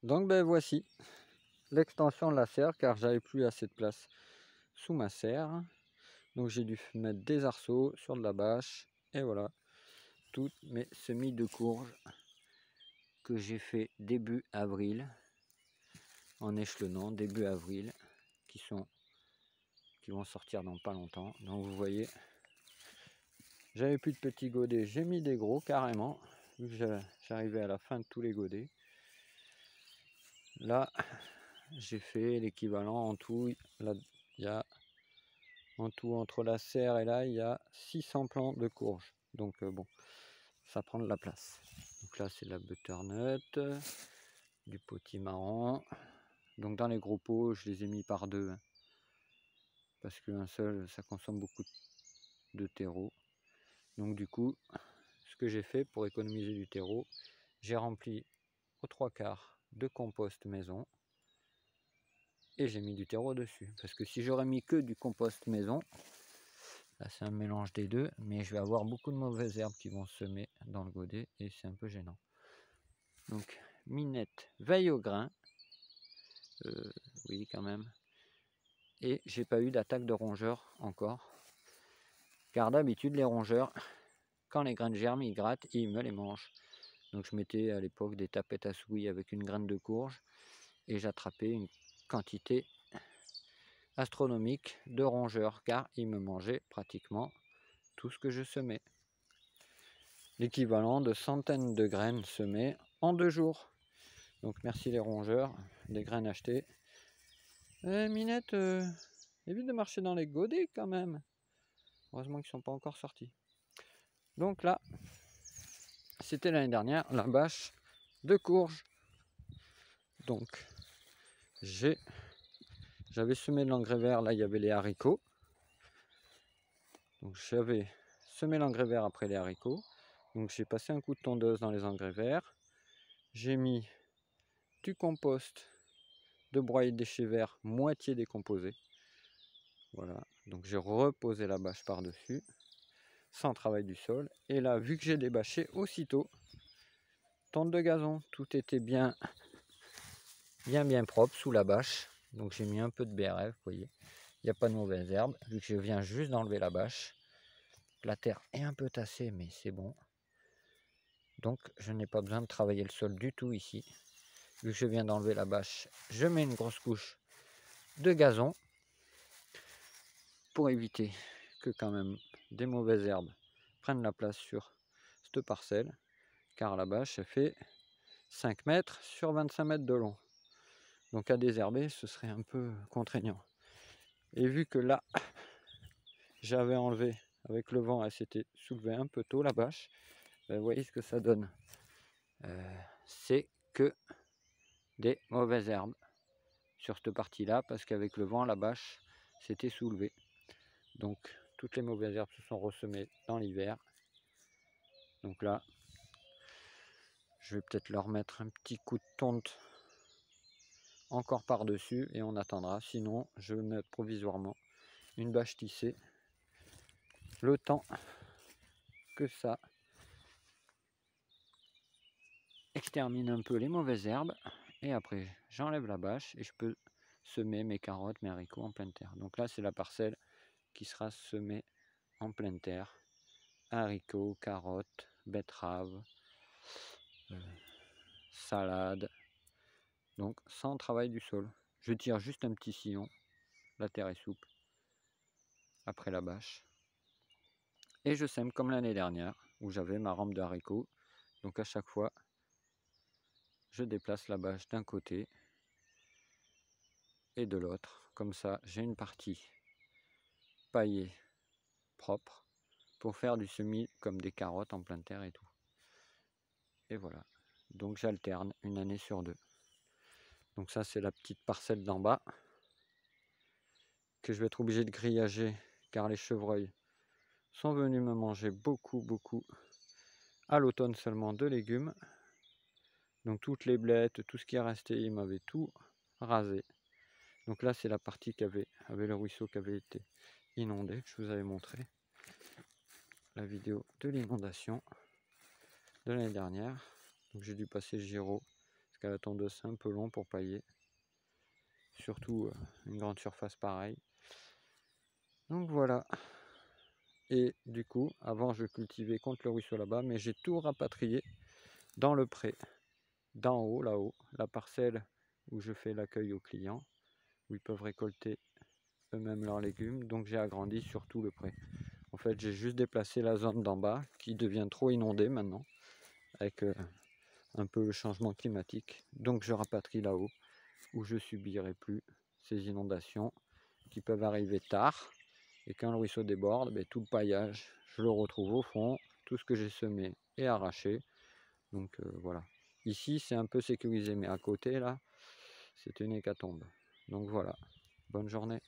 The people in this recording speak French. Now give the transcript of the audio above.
Donc ben voici l'extension de la serre, car j'avais plus assez de place sous ma serre. Donc j'ai dû mettre des arceaux sur de la bâche. Et voilà, toutes mes semis de courge que j'ai fait début avril, en échelonnant début avril, qui vont sortir dans pas longtemps. Donc vous voyez, j'avais plus de petits godets, j'ai mis des gros carrément, vu que j'arrivais à la fin de tous les godets. Là, j'ai fait l'équivalent en tout. Là, il y a en tout entre la serre et là, il y a 600 plants de courge. Donc bon, ça prend de la place. Donc là, c'est la butternut, du potimarron. Donc dans les gros pots, je les ai mis par deux, hein, parce qu'un seul, ça consomme beaucoup de terreau. Donc du coup, ce que j'ai fait pour économiser du terreau, j'ai rempli aux 3/4 de compost maison et j'ai mis du terreau dessus. Parce que si j'aurais mis que du compost maison, là c'est un mélange des deux, mais je vais avoir beaucoup de mauvaises herbes qui vont semer dans le godet et c'est un peu gênant. Donc Minette veille au grain, oui quand même, et j'ai pas eu d'attaque de rongeurs encore, car d'habitude les rongeurs, quand les graines germent, ils grattent et ils me les mangent. Donc je mettais à l'époque des tapettes à souris avec une graine de courge et j'attrapais une quantité astronomique de rongeurs, car ils me mangeaient pratiquement tout ce que je semais. L'équivalent de centaines de graines semées en 2 jours. Donc merci les rongeurs, des graines achetées. Minette, évite de marcher dans les godets quand même. Heureusement qu'ils ne sont pas encore sortis. Donc là, c'était l'année dernière, la bâche de courge. Donc, j'avais semé de l'engrais vert, là il y avait les haricots. Donc j'avais semé l'engrais vert après les haricots. Donc j'ai passé un coup de tondeuse dans les engrais verts. J'ai mis du compost de broyé de déchets verts, moitié décomposé. Voilà, donc j'ai reposé la bâche par-dessus, sans travail du sol. Et là, vu que j'ai débâché aussitôt, tonte de gazon, tout était bien propre sous la bâche. Donc j'ai mis un peu de BRF, vous voyez. Il n'y a pas de mauvaises herbes, vu que je viens juste d'enlever la bâche. La terre est un peu tassée, mais c'est bon. Donc je n'ai pas besoin de travailler le sol du tout ici. Vu que je viens d'enlever la bâche, je mets une grosse couche de gazon pour éviter que quand même des mauvaises herbes prennent la place sur cette parcelle, car la bâche elle fait 5 mètres sur 25 mètres de long. Donc à désherber, ce serait un peu contraignant. Et vu que là, j'avais enlevé avec le vent, elle s'était soulevée un peu tôt la bâche, ben, vous voyez ce que ça donne. C'est que des mauvaises herbes sur cette partie-là, parce qu'avec le vent, la bâche s'était soulevée. Donc toutes les mauvaises herbes se sont ressemées dans l'hiver. Donc là, je vais peut-être leur mettre un petit coup de tonte encore par-dessus et on attendra. Sinon, je vais mettre provisoirement une bâche tissée le temps que ça extermine un peu les mauvaises herbes. Et après, j'enlève la bâche et je peux semer mes carottes, mes haricots en pleine terre. Donc là, c'est la parcelle qui sera semée en pleine terre. Haricots, carottes, betteraves, salade. Donc sans travail du sol. Je tire juste un petit sillon. La terre est souple après la bâche. Et je sème comme l'année dernière où j'avais ma rampe de haricots. Donc à chaque fois, je déplace la bâche d'un côté et de l'autre. Comme ça, j'ai une partie paillée propre pour faire du semis comme des carottes en pleine terre et tout. Et voilà. Donc j'alterne une année sur 2. Donc ça, c'est la petite parcelle d'en bas que je vais être obligé de grillager car les chevreuils sont venus me manger beaucoup à l'automne seulement de légumes. Donc toutes les blettes, tout ce qui est resté, ils m'avaient tout rasé. Donc là, c'est la partie qui avait le ruisseau qui avait été inondé, que je vous avais montré. La vidéo de l'inondation de l'année dernière. Donc j'ai dû passer le gyro, parce qu'à la tondeuse c'est un peu long pour pailler. Surtout une grande surface pareille. Donc voilà. Et du coup, avant je cultivais contre le ruisseau là-bas, mais j'ai tout rapatrié dans le pré, d'en haut, là-haut, la parcelle où je fais l'accueil aux clients, où ils peuvent récolter eux-mêmes leurs légumes. Donc j'ai agrandi sur tout le pré. En fait, j'ai juste déplacé la zone d'en bas qui devient trop inondée maintenant, avec un peu le changement climatique. Donc je rapatrie là-haut, où je subirai plus ces inondations qui peuvent arriver tard. Et quand le ruisseau déborde, ben, tout le paillage, je le retrouve au fond. Tout ce que j'ai semé est arraché. Donc voilà. Ici, c'est un peu sécurisé, mais à côté, là, c'est une hécatombe. Donc voilà. Bonne journée.